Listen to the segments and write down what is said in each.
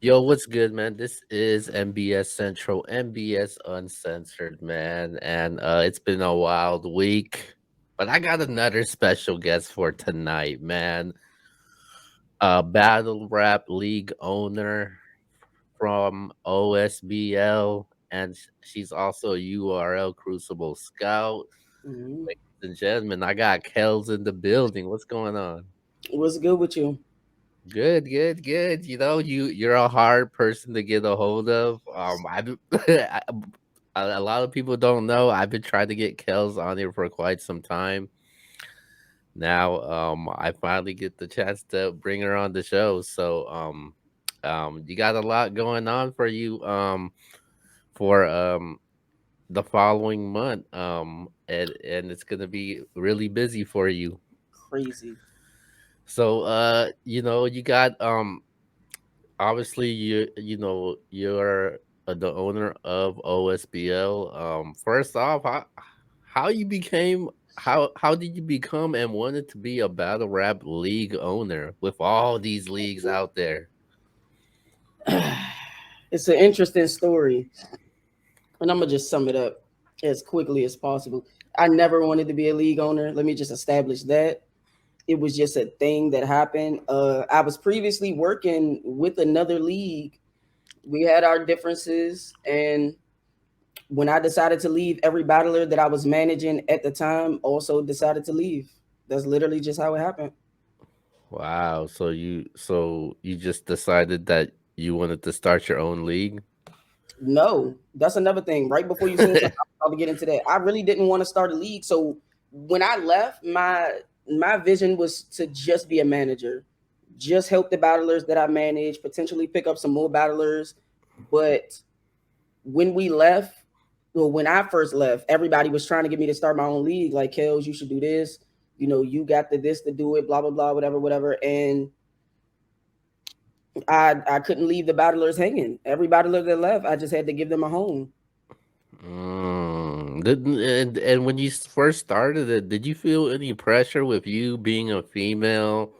Yo, what's good, man? This is MBS Central, MBS Uncensored, man. And it's been a wild week, but I got another special guest for tonight, man. Battle Rap League owner from OSBL, and she's also a URL Crucible scout. Mhm. Ladies and gentlemen, I got Kelz in the building. What's going on? What's good with you? Good, good, good. You're a hard person to get a hold of. A lot of people don't know. I've been trying to get Kels on here for quite some time. Now, I finally get the chance to bring her on the show. You got a lot going on for you. For the following month. And it's gonna be really busy for you. Crazy. You got obviously you're the owner of OSBL. First off, how you became how did you become and wanted to be a battle rap league owner with all these leagues out there? It's an interesting story, and I'm gonna just sum it up as quickly as possible. I never wanted to be a league owner. Let me just establish that. It was just a thing that happened. I was previously working with another league. We had our differences, and when I decided to leave, every battler that I was managing at the time also decided to leave. That's literally just how it happened. Wow, so you just decided that you wanted to start your own league? No, that's another thing. Right before you said something, I'll probably get into that. I really didn't want to start a league. So when I left, my vision was to just be a manager, just help the battlers that I manage, potentially pick up some more battlers. But when we left, well, when I first left, everybody was trying to get me to start my own league. Like, Kels, you should do this. You know, you got the this to do it. Blah blah blah, whatever, whatever. And I couldn't leave the battlers hanging. Every battler that left, I just had to give them a home. And when you first started it, did you feel any pressure with you being a female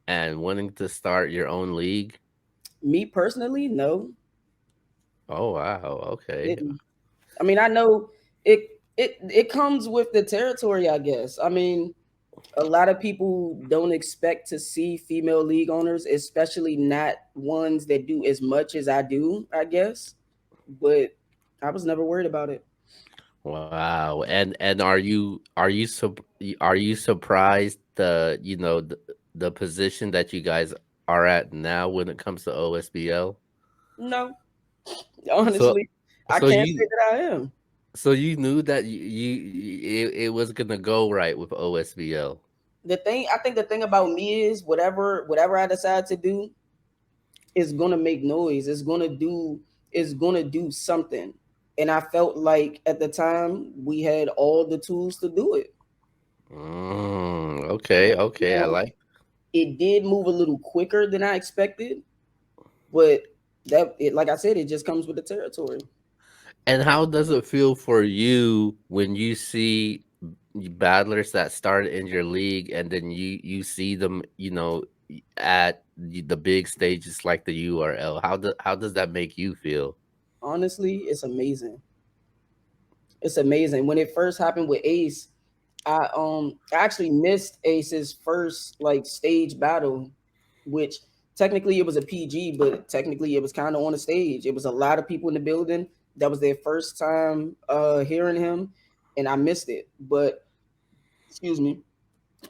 and wanting to start your own league? Me personally, no, Oh wow, I okay. didn't. I mean, I know it. It comes with the territory, I guess. I mean, a lot of people don't expect to see female league owners, especially not ones that do as much as I do, I guess. But I was never worried about it. Wow. And are you surprised the position that you guys are at now when it comes to OSBL? No, So honestly, I so can't say you that I am. so you knew that it was gonna go right with OSBL. I think the thing about me is whatever I decide to do is gonna make noise. It's gonna do something. And I felt like at the time we had all the tools to do it. Okay, okay, I Now, like. it did move a little quicker than I expected, but like I said, it just comes with the territory. And how does it feel for you when you see battlers that started in your league and then you see them, at the big stages like the URL? How does that make you feel? Honestly, it's amazing. It's amazing. When it first happened with Ace, I actually missed Ace's first like stage battle, which technically it was a PG, but technically it was kind of on a stage. It was a lot of people in the building. That was their first time hearing him, and I missed it. But excuse me,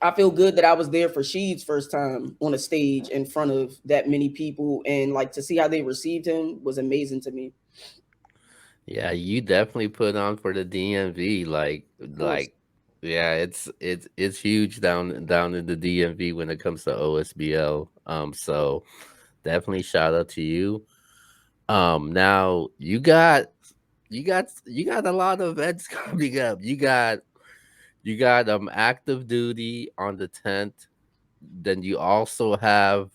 I feel good that I was there for Sheed's first time on a stage in front of that many people, and like to see how they received him was amazing to me. Yeah, you definitely put on for the DMV. Of course, Yeah, it's huge down in the DMV when it comes to OSBL. So definitely shout out to you. Now you got a lot of events coming up. You got active duty on the 10th. Then you also have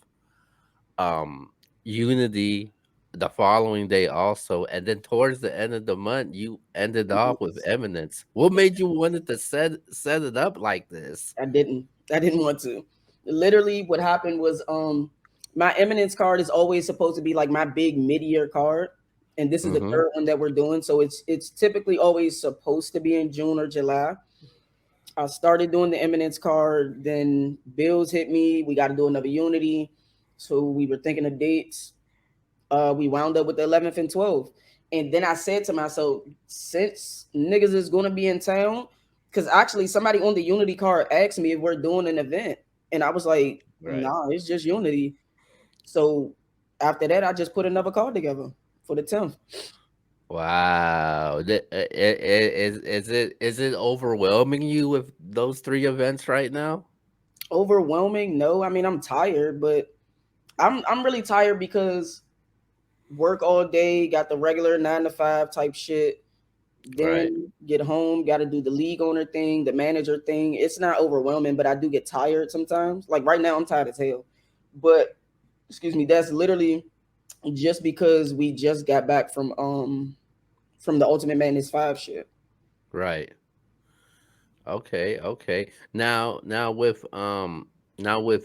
um Unity the following day also, and then towards the end of the month you ended off with yes. Eminence. What made you wanted to set it up like this? I didn't. I didn't want to. Literally, what happened was my Eminence card is always supposed to be like my big mid-year card, and this is the Mm-hmm. third one that we're doing. So it's typically always supposed to be in June or July. I started doing the Eminence card, then bills hit me. We got to do another Unity, so we were thinking of dates. We wound up with the 11th and 12th, and then I said to myself, since niggas is gonna be in town, because actually somebody on the Unity card asked me if we're doing an event, and I was like, Right. nah, it's just Unity. So after that, I just put another card together for the 10th. Wow. Is it overwhelming you with those three events right now? Overwhelming? No, I mean I'm tired, but I'm really tired because work all day, got the regular 9 to 5 type shit. Right. Then get home, got to do the league owner thing, the manager thing. It's not overwhelming, but I do get tired sometimes. Like right now, I'm tired as hell. But excuse me, that's literally just because we just got back from the Ultimate Madness 5 shit. Right. Okay, okay. Now with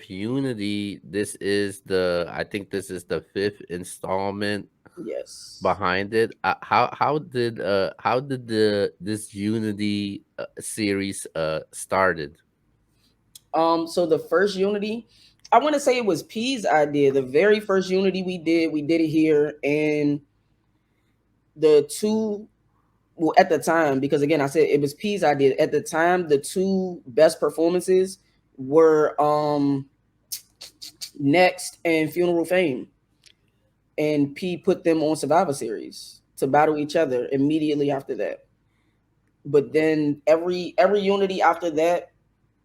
Unity, this is the I think this is the fifth installment Yes. behind it. How did the this Unity series started? So the first Unity, I want to say it was P's idea. The very first Unity we did it here, and the two, well, at the time, because again, I said it was P's idea. At the time, the two best performances were Next and Funeral Fame, and P put them on Survivor Series to battle each other immediately after that. But then every Unity after that,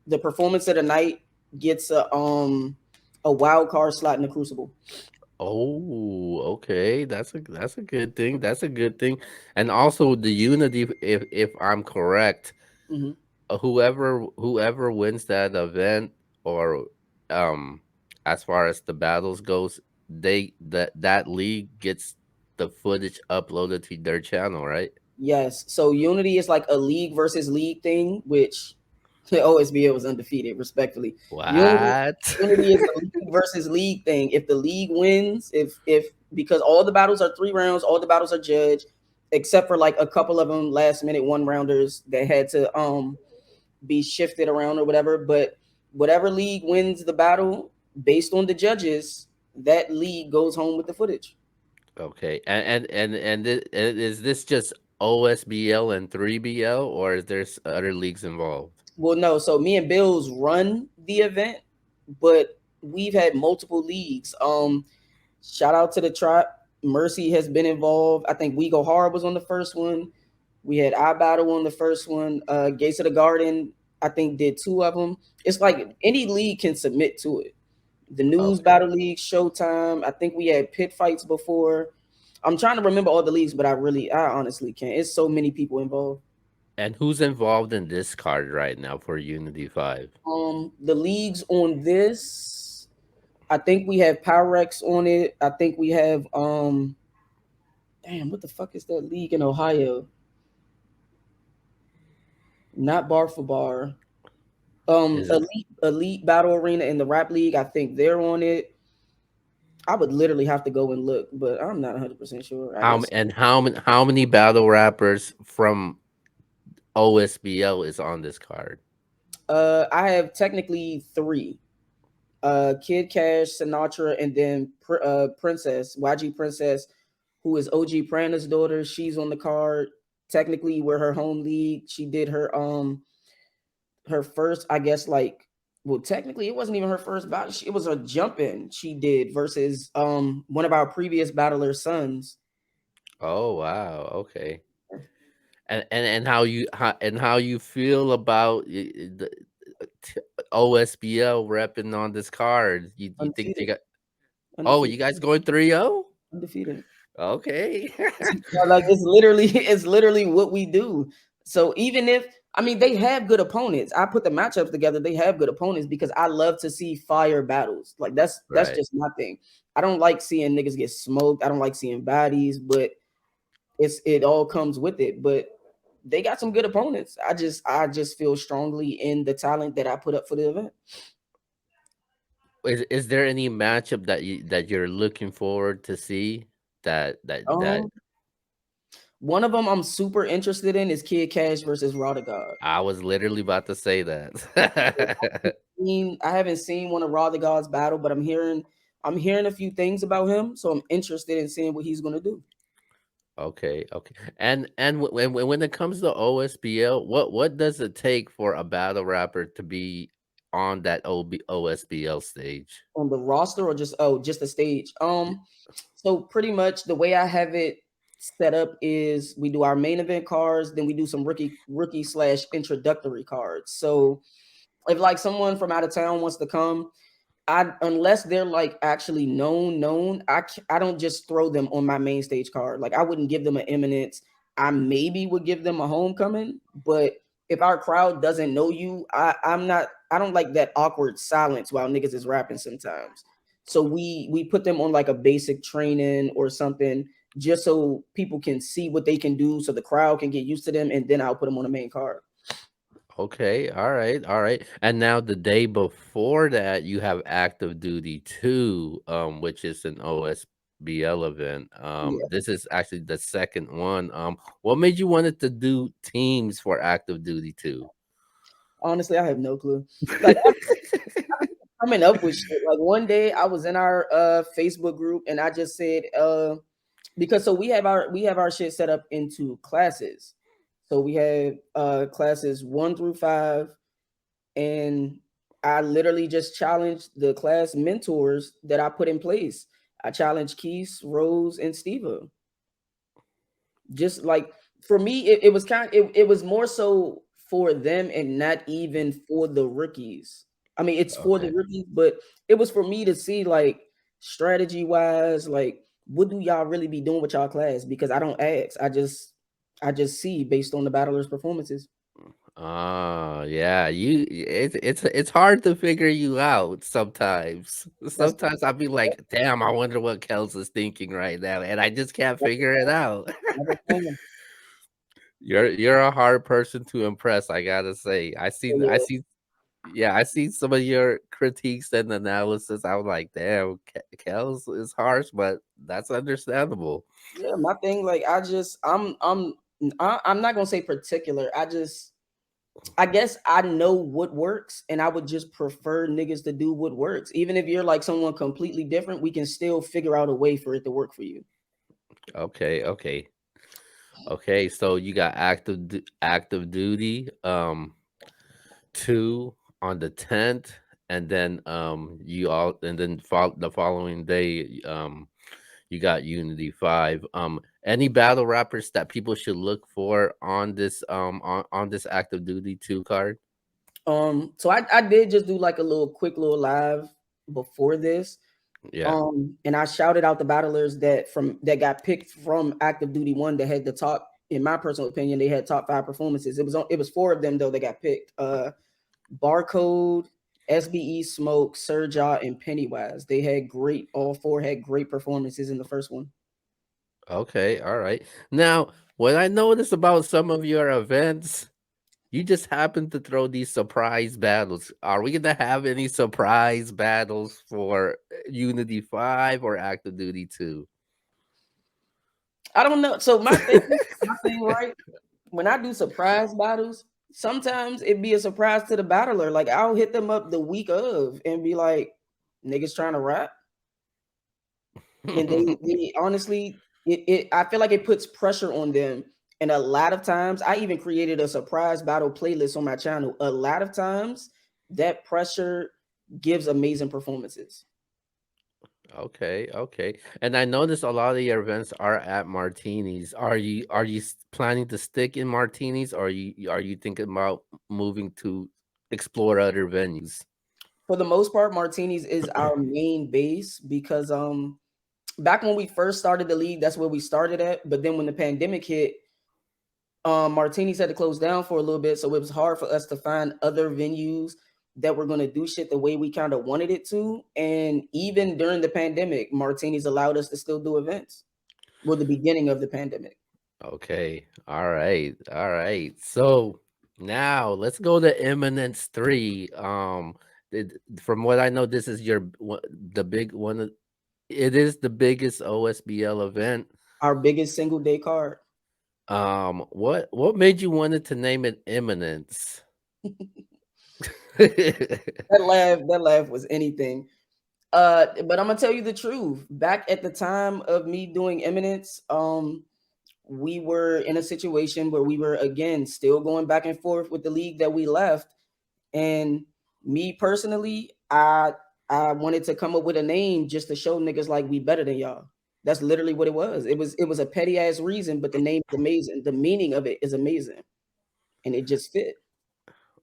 the performance of the night gets a wild card slot in the Crucible. Oh, okay. That's a good thing. That's a good thing. And also the Unity, if I'm correct, Hmm. whoever wins that event, or um as far as the battles goes, that league gets the footage uploaded to their channel, right? Yes. So Unity is like a league versus league thing, which the OSBL was undefeated, respectfully. Unity What? Unity is a league versus league thing. If the league wins, if because all the battles are 3 rounds, all the battles are judged, except for like a couple of them last minute one rounders that had to be shifted around or whatever. But whatever league wins the battle based on the judges, that league goes home with the footage. Okay. And is this just OSBL and 3BL, or is there other leagues involved? Well, no. So me and Bills run the event, but we've had multiple leagues. Shout out to the trap. Mercy has been involved. I think We Go Hard was on the first one. We had I Battle on the first one. Gates of the Garden, I think, did two of them. It's like any league can submit to it. The News Okay. Battle League, Showtime. I think we had pit fights before. I'm trying to remember all the leagues, but I honestly can't. It's so many people involved. And who's involved in this card right now for Unity 5? The leagues on this, I think we have Pyrex on it. I think we have damn, what the fuck is that league in Ohio? Not Bar for Bar. Is it Elite Battle Arena in the Rap League. I think they're on it. I would literally have to go and look, but I'm not 100% sure. I guess how many battle rappers from OSBL is on this card? I have technically three. Kid Cash, Sinatra, and then Princess, YG Princess, who is OG Prana's daughter. She's on the card. Technically, we're her home league. She did her first, I guess, like, well, technically it wasn't even her first battle. It was a jump in she did versus one of our previous battlers' sons. Oh wow, okay. And how you feel about the OSBL repping on this card? You think they Undefeated, got? Oh, you undefeated, guys going 3-0? undefeated. Okay. Like it's literally it's literally what we do. So even if, I mean, they have good opponents. I put the matchups together. They have good opponents because I love to see fire battles. Like that's Right. just my thing. I don't like seeing niggas get smoked. I don't like seeing bodies, but it all comes with it. But they got some good opponents. I just feel strongly in the talent that I put up for the event. Is there any matchup that you're looking forward to see that Um, one of them I'm super interested in is Kid Cash versus Raw the God. I was literally about to say that. I haven't seen one of Raw the God's battle, but I'm hearing a few things about him, so I'm interested in seeing what he's gonna do. Okay, okay. And when it comes to OSBL, what does it take for a battle rapper to be on that OSBL stage? On the roster or just the stage. So pretty much the way I have it set up is we do our main event cards, then we do some rookie slash introductory cards. So if like someone from out of town wants to come, I unless they're like actually known, I don't just throw them on my main stage card. Like I wouldn't give them an eminence. I maybe would give them a homecoming, but if our crowd doesn't know you, I don't like that awkward silence while niggas is rapping sometimes. So we put them on like a basic training or something just so people can see what they can do so the crowd can get used to them and then I'll put them on the main card. Okay, all right, all right. And now the day before that, you have Active Duty 2, which is an OSBL event. Yeah. This is actually the second one. What made you wanted to do teams for Active Duty 2? Honestly, I have no clue. Like coming up with shit. Like one day I was in our Facebook group and I just said because so we have our shit set up into classes. So we have classes 1 through 5 and I literally just challenged the class mentors that I put in place. I challenged Keith, Rose, and Steva. Just like for me, it was it was more so for them and not even for the rookies. I mean, it's for the Okay. rookies, but it was for me to see like strategy wise, like what do y'all really be doing with y'all class? Because I don't ask, I just see based on the battlers' performances. Ah, yeah, it's hard to figure you out sometimes. That's Sometimes I'll be like, "Damn, I wonder what Kelz is thinking right now," and I just can't figure it out. another thing. You're a hard person to impress, I gotta say. So, yeah, Yeah, I see some of your critiques and analysis. I was like, "Damn, Kelz is harsh, but that's understandable." yeah, my thing, like I'm not gonna say particular. I guess I know what works, and I would just prefer niggas to do what works. Even if you're like someone completely different, we can still figure out a way for it to work for you. Okay, okay, okay. So you got active duty. 2 on the 10th, and then the following day, you got Unity 5. Any battle rappers that people should look for on this on this Active Duty 2 card? So I did just do like a little quick little live before this. Yeah. And I shouted out the battlers that got picked from Active Duty 1 that had the top, in my personal opinion, they had top 5 performances. It was 4 of them though that got picked. Barcode, SBE Smoke, Surja, and Pennywise. They had great, all 4 had great performances in the first one. Okay, all right. Now, what I noticed about some of your events, you just happen to throw these surprise battles. Are we gonna have any surprise battles for Unity 5 or Active Duty 2? I don't know. So my thing, right? When I do surprise battles, sometimes it be a surprise to the battler. Like I'll hit them up the week of and be like, niggas trying to rap. And they honestly, I feel like it puts pressure on them. And a lot of times, I even created a surprise battle playlist on my channel. A lot of times, that pressure gives amazing performances. Okay, okay. And I noticed a lot of your events are at Martinis. Are you planning to stick in Martinis, or are you thinking about moving to explore other venues? For the most part, Martinis is our main base because back when we first started the league, that's where we started at. But then when the pandemic hit, Martinis had to close down for a little bit, so it was hard for us to find other venues that were going to do shit the way we kind of wanted it to. And even during the pandemic, Martinis allowed us to still do events. Well, the beginning of the pandemic. Okay. All right. All right. So now let's go to Eminence 3. from what I know, this is the big one. It is the biggest OSBL event. Our biggest single day card. What made you wanted to name it Imminence? That laugh was anything. But I'm gonna tell you the truth. Back at the time of me doing Eminence, we were in a situation where we were again still going back and forth with the league that we left. And me personally, I wanted to come up with a name just to show niggas like we better than y'all. That's literally what it was. It was a petty ass reason, but the name is amazing. The meaning of it is amazing, and it just fit.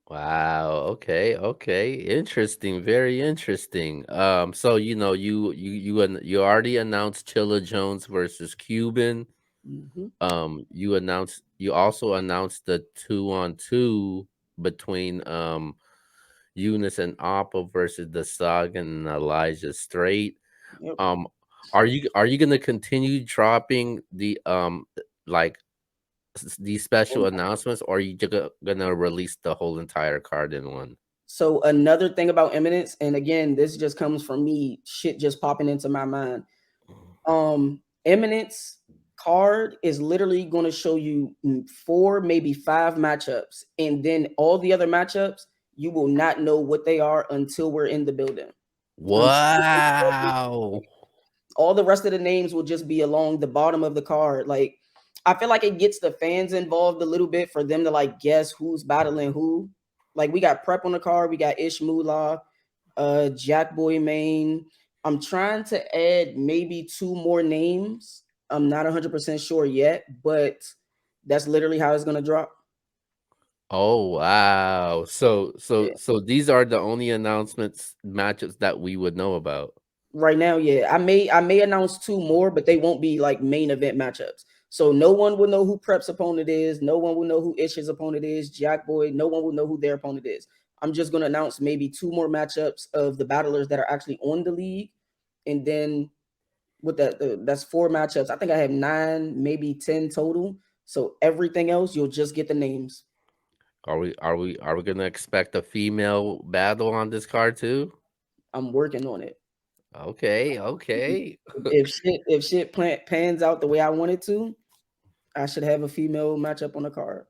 Wow. Okay. Okay. Interesting. Very interesting. So you already announced Chilla Jones versus Cuban. Hmm. You also announced the 2-on-2 between Eunice and Appa versus the Saga and Elijah Straight. Yep. Um, are you gonna continue dropping like these special announcements, or are you gonna release the whole entire card in one? So another thing about Eminence, and again, this just comes from me, shit just popping into my mind. Eminence card is literally going to show you four, maybe five matchups, and then all the other matchups you will not know what they are until we're in the building. Wow. All the rest of the names will just be along the bottom of the card. Like, I feel like it gets the fans involved a little bit for them to like guess who's battling who. Like, we got Prep on the card, we got Ish Moolah, Jack Boy Main. I'm trying to add maybe two more names. I'm not 100% sure yet, but that's literally how it's gonna drop. Oh wow. So so Yeah. so these are the only announcements matchups that we would know about. Right now, yeah. I may announce two more, but they won't be like main event matchups. So no one will know who Prep's opponent is. No one will know who Ish's opponent is. Jack Boy. No one will know who their opponent is. I'm just gonna announce maybe two more matchups of the battlers that are actually on the league, and then with that's four matchups. I think I have nine, maybe 10 total. So everything else, you'll just get the names. Are we gonna expect a female battle on this card too? I'm working on it. Okay, okay. If shit pans out the way I want it to, I should have a female matchup on the card.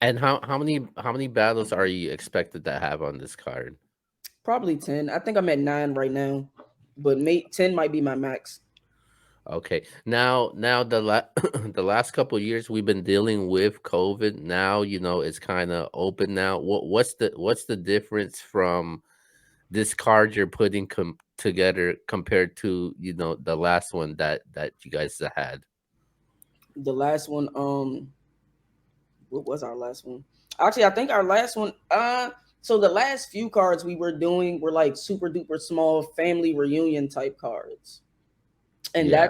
And how many battles are you expected to have on this card? Probably 10. I think I'm at 9 right now, but 10 might be my max. Okay. Now the last couple years we've been dealing with COVID. Now, it's kind of open now. What's the difference from this card you're putting together compared to, the last one that you guys had? The last one, what was our last one? Actually, I think our last one, so the last few cards we were doing were like super duper small family reunion type cards. And Yeah.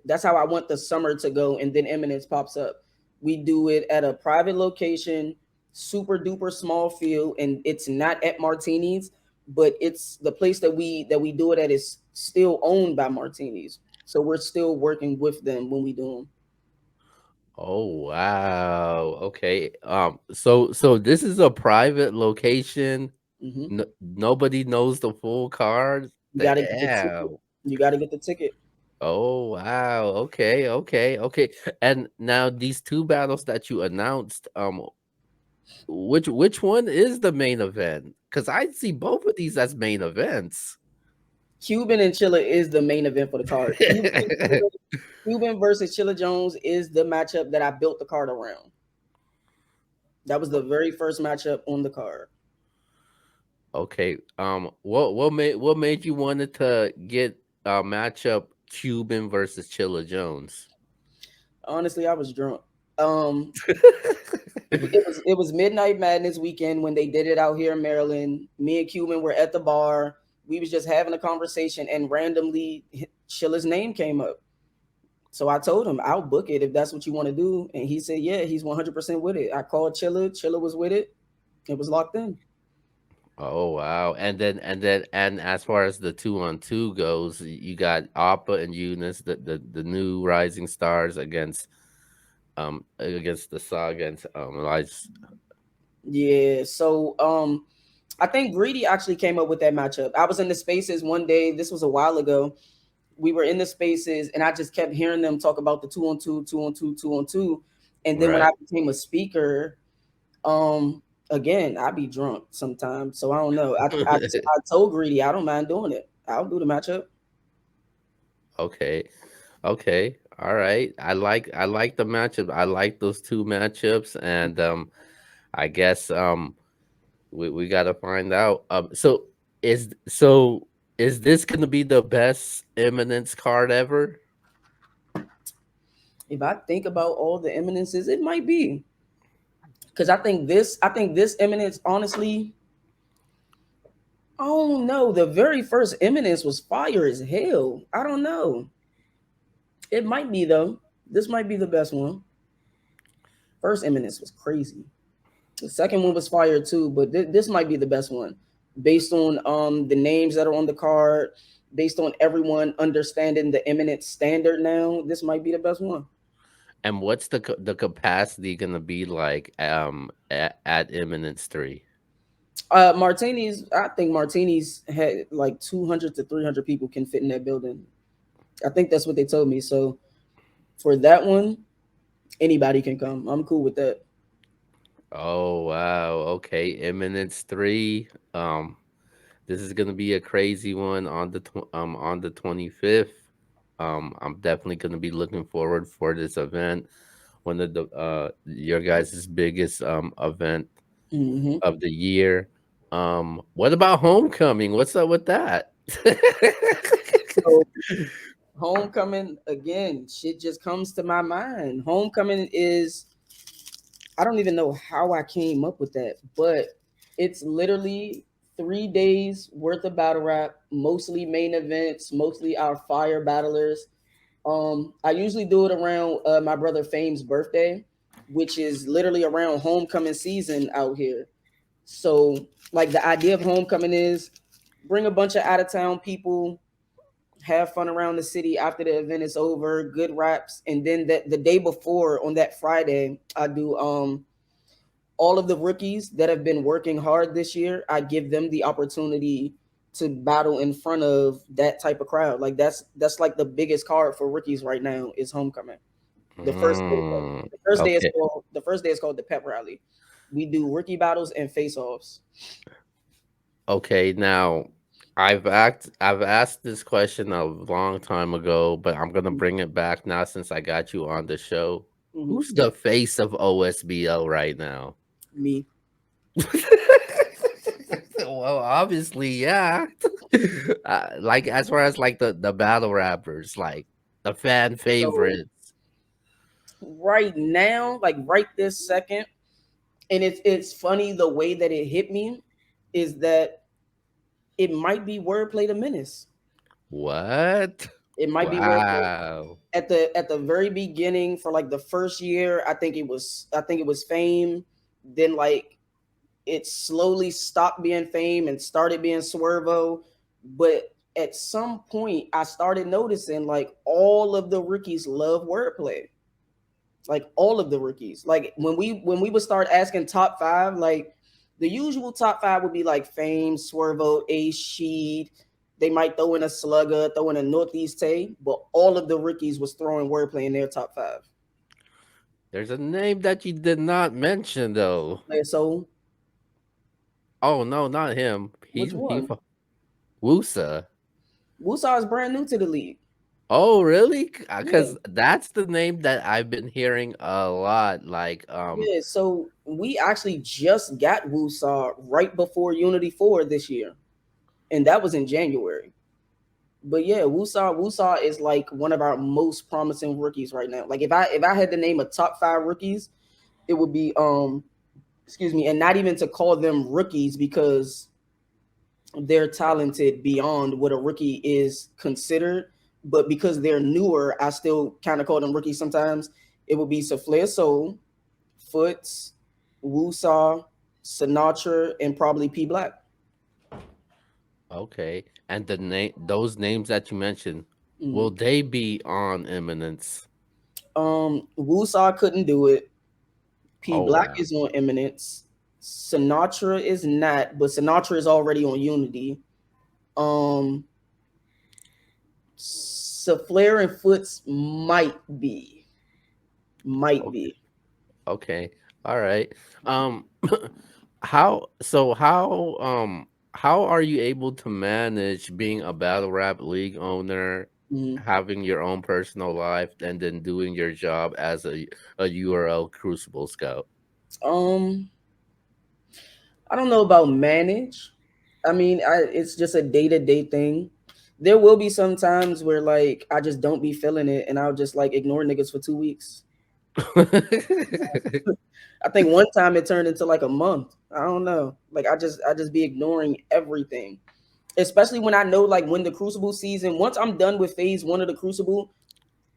that's how I want the summer to go. And then Eminence pops up. We do it at a private location, super duper small field, and it's not at Martini's, but it's the place that we do it at is still owned by Martini's. So we're still working with them when we do them. Oh wow. Okay. So this is a private location. Hmm. Nobody knows the full card. You got to get the ticket. Damn. You got to get the ticket. Oh wow. Okay, okay, okay. And now these two battles that you announced, which one is the main event? Because I see both of these as main events. Cuban and Chilla is the main event for the card. Cuban versus Chilla Jones is the matchup that I built the card around. That was the very first matchup on the card. Okay. What made you wanted to get a matchup Cuban versus Chilla Jones? Honestly, I was drunk. Um, it was Midnight Madness weekend when they did it out here in Maryland. Me and Cuban were at the bar. We was just having a conversation, and randomly Chilla's name came up. So I told him I'll book it if that's what you want to do, and he said, "Yeah, he's 100% with it." I called Chilla. Chilla was with it. It was locked in. Oh wow. And as far as the 2-on-2 goes, you got Appa and Eunice, the new rising stars against the Saga and Elijah. Yeah. So I think Greedy actually came up with that matchup. I was in the spaces one day. This was a while ago. We were in the spaces, and I just kept hearing them talk about the 2-on-2, 2-on-2, 2-on-2. And then when I Right. became a speaker, um, again, I be drunk sometimes, so I don't know. I told Greedy I don't mind doing it. I'll do the matchup. Okay. Okay. All right. I like the matchup. I like those two matchups, and I guess we got to find out. So is this gonna be the best Eminence card ever? If I think about all the eminences, it might be because I think this eminence, honestly, I don't know. The very first eminence was fire as hell. I don't know. It might be though. This might be the best one. First eminence was crazy. The second one was fire too, but this might be the best one, based on the names that are on the card, based on everyone understanding the eminence standard now. This might be the best one. And what's the capacity gonna be like at Eminence 3? Martinis, I think Martinis had like 200 to 300 people can fit in that building. I think that's what they told me. So for that one, anybody can come. I'm cool with that. Oh wow. Okay, Eminence 3. This is gonna be a crazy one on the 25th. I'm definitely gonna be looking forward for this event. One of the your guys' biggest event Hmm. of the year. What about homecoming? What's up with that? So homecoming again, shit just comes to my mind. Homecoming is, I don't even know how I came up with that, but it's literally 3 days worth of battle rap, mostly main events, mostly our fire battlers. I usually do it around my brother Fame's birthday, which is literally around homecoming season out here. So, like, the idea of homecoming is bring a bunch of out of town people, have fun around the city after the event is over, good raps, and then the day before on that Friday, I do all of the rookies that have been working hard this year. I give them the opportunity to battle in front of that type of crowd. Like that's like the biggest card for rookies right now is homecoming. The first day, Mm, the first day is okay. called the first day is called the pep rally. We do rookie battles and face offs. Okay, now I've asked this question a long time ago, but I'm gonna bring it back now since I got you on the show. Mm-hmm. Who's the face of OSBL right now? Me. Well, obviously, yeah. Like as far as like the battle rappers, like the fan So favorites. right now, like right this second, and it's funny the way that it hit me is that it might be wordplay the menace. What? It might be wordplay Wow. at the very beginning for like the first year. I think it was Fame. Then like it slowly stopped being Fame and started being Swervo. But at some point, I started noticing like all of the rookies love wordplay. Like all of the rookies. Like when we would start asking top five, like the usual top five would be like Fame, Swervo, Ace, Sheed. They might throw in a Slugger, throw in a Northeast Tay, but all of the rookies was throwing wordplay in their top five. There's a name that you did not mention though. Like, so Oh no, not him. which He one? Wusa. Wusa is brand new to the league. Oh, really? Yeah. Because that's the name that I've been hearing a lot. Like, Yeah, so we actually just got Wusa right before Unity 4 this year, and that was in January. But yeah, Wusa is like one of our most promising rookies right now. Like if I had to name a top five rookies, it would be excuse me, and not even to call them rookies because they're talented beyond what a rookie is considered, but because they're newer, I still kind of call them rookies sometimes. It would be Saflea Soul, Foots, Wusa, Sinatra, and probably P Black. okay. And those names that you mentioned, Mm. will they be on Eminence? Wusa couldn't do it. P Oh Black wow. is on Eminence. Sinatra is not, but Sinatra is already on Unity. Um, Flair and Foots might Okay. be. Okay. All right. Um how so how are you able to manage being a battle rap league owner, Mhm. having your own personal life, and then doing your job as a URL Crucible scout? Um, I don't know about manage. I mean, it's just a day to day thing. There will be some times where like I just don't be feeling it, and I'll just like ignore niggas for 2 weeks. I think one time it turned into like a month. I don't know. Like I just be ignoring everything, especially when I know like when the Crucible season. Once I'm done with phase one of the Crucible,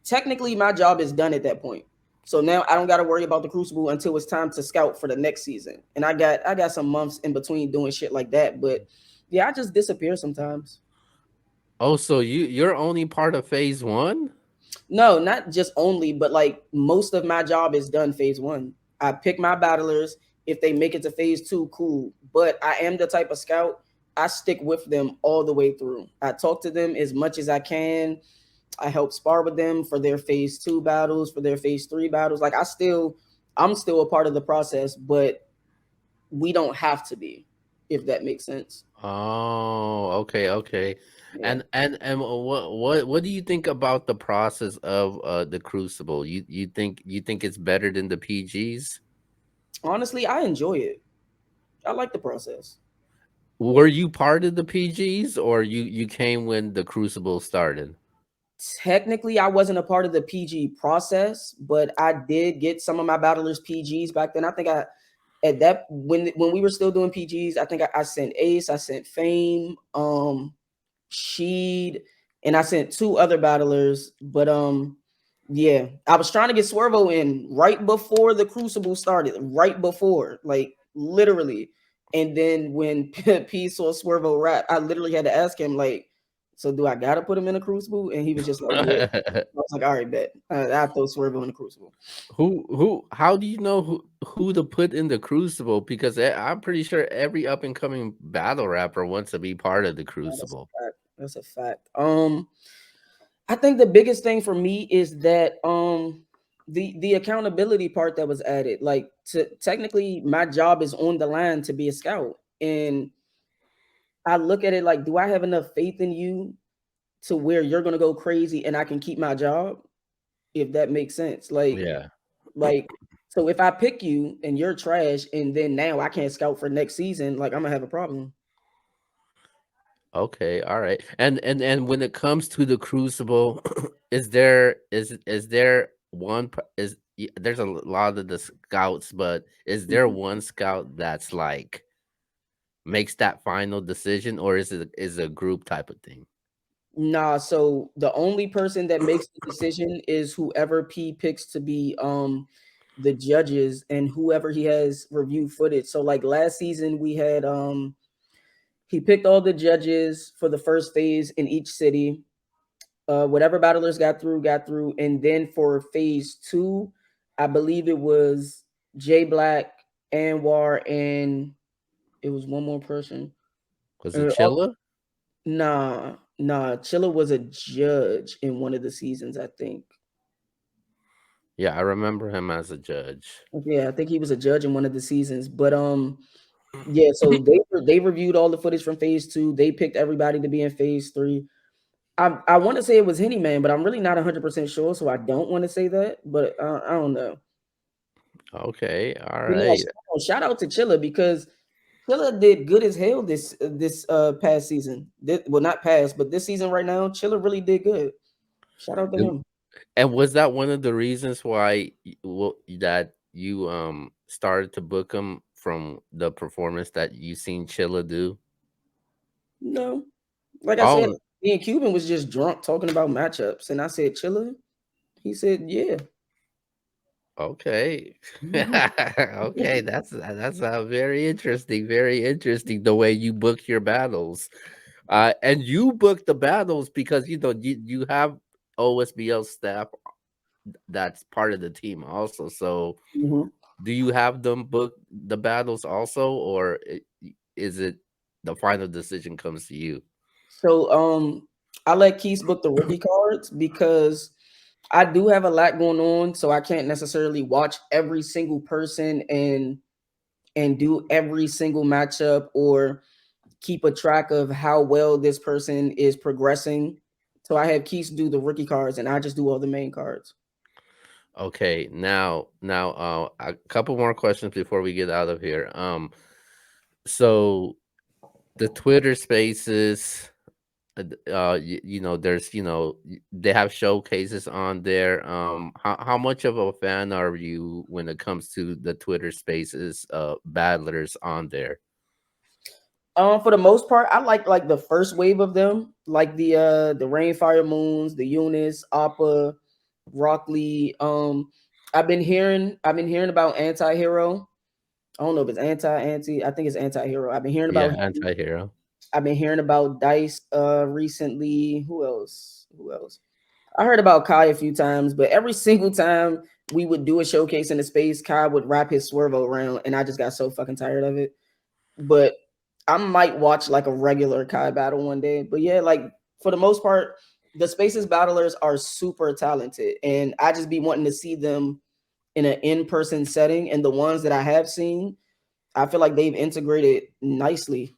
technically my job is done at that point. So now I don't got to worry about the Crucible until it's time to scout for the next season. And I got some months in between doing shit like that. But yeah, I just disappear sometimes. Oh, so you're only part of phase one? No, not just only, but like most of my job is done phase one. I pick my battlers. If they make it to phase two, cool. But I am the type of scout. I stick with them all the way through. I talk to them as much as I can. I help spar with them for their phase two battles, for their phase three battles. Like I'm still a part of the process, but we don't have to be, if that makes sense. Oh, okay, okay. Yeah. And what do you think about the process of the Crucible? You think it's better than the PGs? Honestly, I enjoy it. I like the process. Were you part of the PGs, or you came when the Crucible started? Technically, I wasn't a part of the PG process, but I did get some of my battlers PGs back then. I think I at that when we were still doing PGs, I think I sent Ace, I sent Fame, Sheed, and I sent two other battlers. But yeah, I was trying to get Swervo in right before the Crucible started, right before, like literally. And then when P saw Swervo rap, I literally had to ask him like, "So do I gotta put him in a Crucible?" And he was just like, "Yeah." I was like, "All right, bet. I throw Swervo in the Crucible." How do you know who to put in the Crucible? Because I'm pretty sure every up and coming battle rapper wants to be part of the That's Crucible. a fact. That's a fact. I think the biggest thing for me is that the accountability part that was added. Like to technically my job is on the line to be a scout. And I look at it like, do I have enough faith in you to where you're gonna go crazy and I can keep my job? If that makes sense. Yeah. Like so if I pick you and you're trash and then now I can't scout for next season, like I'm gonna have a problem. Okay, all right. And when it comes to the Crucible, is there one there's a lot of the scouts, but is there Mhm. one scout that's like makes that final decision, or is it a group type of thing? Nah, so the only person that makes the decision is whoever P picks to be the judges and whoever he has review footage. So like last season we had he picked all the judges for the first phase in each city. Whatever battlers got through, and then for phase two, I believe it was J Black, Anwar, and it was one more person. Was it Uh, Chilla? nah. Chilla was a judge in one of the seasons, I think. Yeah, I remember him as a judge. Yeah, I think he was a judge in one of the seasons. But yeah. So they reviewed all the footage from phase two. They picked everybody to be in phase three. I want to say it was Henny Man, but I'm really not 100% sure, so I don't want to say that. But I don't know. Okay, all But no, right. shout out to Chilla because Chilla did good as hell this past season. Well, not past, but this season right now, Chilla really did good. Shout out to And him. and was that one of the reasons why that you started to book him from the performance that you seen Chilla do? No, like I said, Oh, me and Cuban was just drunk talking about matchups, and I said Chilla. He said, "Yeah." okay. Mhm. Okay, that's very interesting, very interesting the way you book your battles. And you book the battles because you have OSBL staff that's part of the team also. So Mhm. do you have them book the battles also, or is it the final decision comes to you? So I let Keith book the rookie cards because I do have a lot going on, so I can't necessarily watch every single person and do every single matchup or keep a track of how well this person is progressing. So I have Keith do the rookie cards and I just do all the main cards. Okay, now a couple more questions before we get out of here. So the Twitter Spaces, you know, there's, you know, they have showcases on there. How much of a fan are you when it comes to the Twitter Spaces battlers on there? For the most part, I like the first wave of them, like the Rainfire Moons, the Eunice, Appa, Rock Lee. I've been hearing about Anti-Hero. I don't know if it's anti. I think it's Anti-Hero. I've been hearing Yeah, about him. anti-hero. I've been hearing about Dice recently. Who else? Who else? I heard about Kai a few times, but every single time we would do a showcase in the space, Kai would wrap his swervo around, and I just got so fucking tired of it. But I might watch like a regular Kai battle one day. But yeah, like for the most part, the Spaces battlers are super talented, and I just be wanting to see them in an in-person setting. And the ones that I have seen, I feel like they've integrated nicely.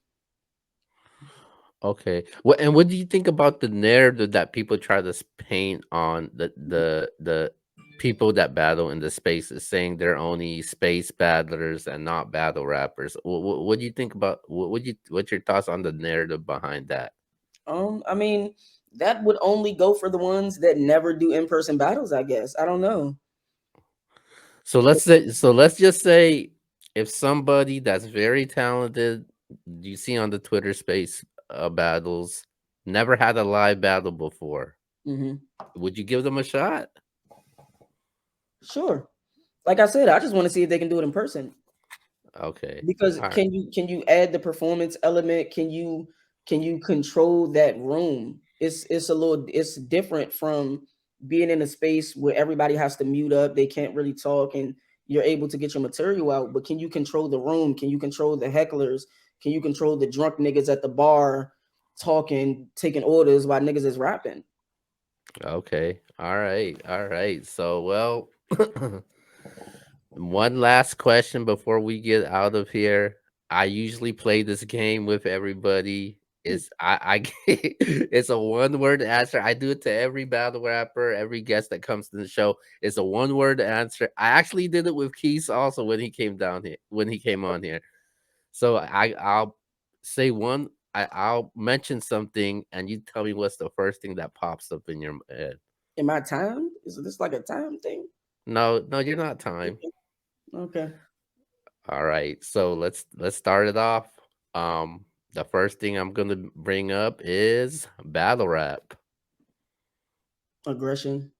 Okay. What do you think about the narrative that people try to paint on the people that battle in the spaces, saying they're only space battlers and not battle rappers? What do you think about what's your thoughts on the narrative behind that? I mean, that would only go for the ones that never do in-person battles, I guess. I don't know. So let's just say if somebody that's very talented, you see on the Twitter space battles, never had a live battle before, Hmm. would you give them a shot? Sure. Like I said, I just want to see if they can do it in person. Okay. Because All right. can you add the performance element? Can you control that room? It's different from being in a space where everybody has to mute up, they can't really talk, and you're able to get your material out. But can you control the room? Can you control the hecklers? Can you control the drunk niggas at the bar talking, taking orders while niggas is rapping? Okay. All right. All right. So, well, one last question before we get out of here. I usually play this game with everybody. It's a one word answer. I do it to every battle rapper, every guest that comes to the show. It's a one word answer. I actually did it with Keith also when he came down here, when he came on here. So I'll say one. I'll mention something, and you tell me what's the first thing that pops up in your head. Am I timed? Is this like a time thing? No, no, you're not time. Okay. All right, so let's start it off. The first thing I'm gonna bring up is battle rap. Aggression.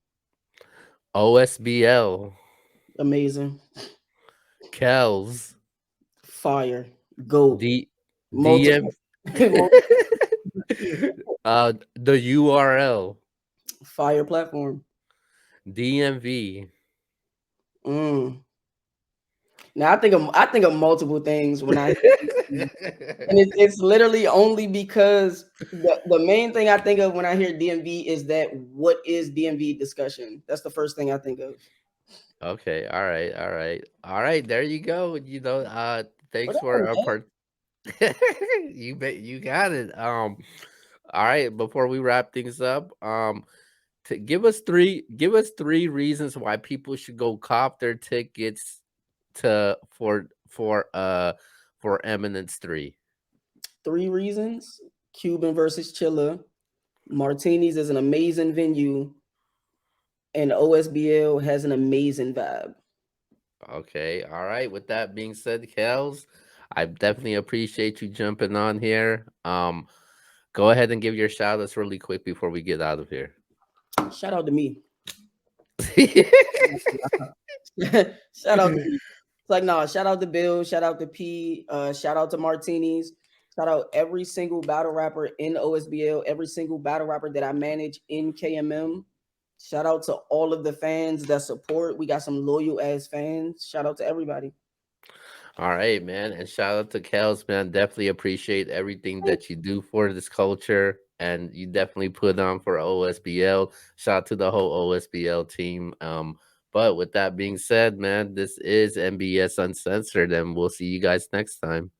OSBL, Amazing. Kelz, Fire. Goat. D DM, Multiple. the URL, Fire platform. DMV. Mm. Now I think of multiple things when I hear DMV. And it's literally only because the main thing I think of when I hear DMV is that what is DMV discussion? That's the first thing I think of. Okay, all right, all right, all right. There you go. You know, What thanks for happened, man? part. You bet you got it. All right. Before we wrap things up, to give us three reasons why people should go cop their tickets to for Eminence 3. Three reasons. Cuban versus Chilla. Martinis is an amazing venue, and OSBL has an amazing vibe. Okay, all right. With that being said, Kels, I definitely appreciate you jumping on here. Go ahead and give your shout outs really quick before we get out of here. Shout out to me. Shout out to me. It's like no, shout out to Bill, shout out to P, shout out to Martinis, shout out every single battle rapper in OSBL, every single battle rapper that I manage in KMM. Shout out to all of the fans that support. We got some loyal ass fans. Shout out to everybody. All right, man. And shout out to Kelz, man. Definitely appreciate everything that you do for this culture. And you definitely put on for OSBL. Shout out to the whole OSBL team. But with that being said, man, this is MBS Uncensored, and we'll see you guys next time.